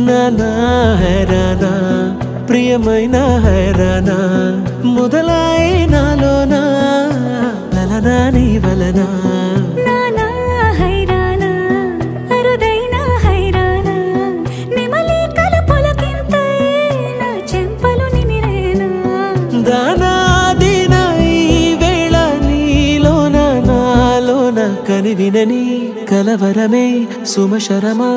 నానా హైరానా ప్రియమైన హైరానా మొదలాయి నాలోనా లలనా నీ వలనా నానా హైరానా అరుదైన హైరానా నిమలి కలుపులకింతై నా చెంపలు నిమిరేనా దానా దినా ఈ వేళ నీలోన నాలోన కనివినని కలవరమే సుమశరమా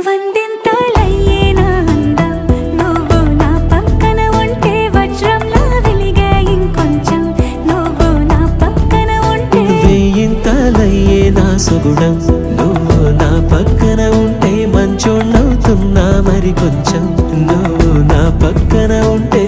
వందింతలయ్యేనా అందం నువ్వు నా పక్కన ఉంటే వజ్రంలా వెలిగే ఇంకొంచెం నువ్వు నా పక్కన ఉంటే వేయింతలయ్యే నా సుగుణం నువ్వు నా పక్కన ఉంటే మంచోణ్ణవుతున్నా మరి కొంచెం నువ్వు నా పక్కన ఉంటే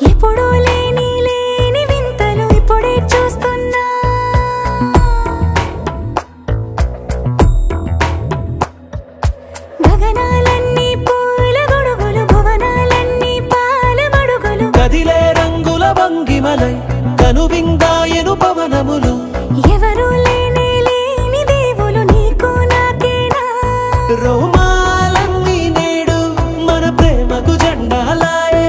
ఎప్పుడూ లేని వింతలు ఇప్పుడే చూస్తున్నా గగనాలన్నీ పూల గొడుగులు భువనాలన్నీ పాల మడుగులు కదిలే రంగుల భంగిమలై కనువిందాయను పవనములు ఎవరు లేని దేవులు నీకు నాకేనా రోమాలన్నీ నేడు మన ప్రేమకు జెండాలాయే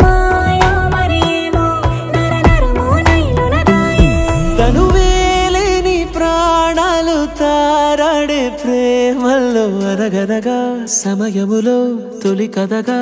మాయా మరేమో నరనరమో నైలునదాయే తనువేలేని ప్రాణాలు తారాడే ప్రేమల్లో అనగనగా సమయములో తొలి కథగా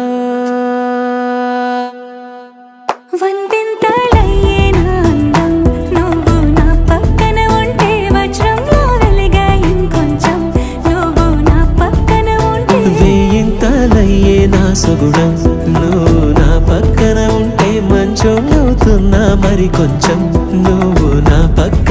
వందింతలయ్యేనా అందం నువ్వు నా పక్కన ఉంటే వజ్రంలా వెలిగే ఇంకొంచెం నువ్వు నా పక్కన ఉంటే వేయింతలయ్యే నా సుగుణం నువ్వు నా పక్కన ఉంటే మంచోణ్ణవుతున్నా మరి కొంచెం నువ్వు నా పక్కన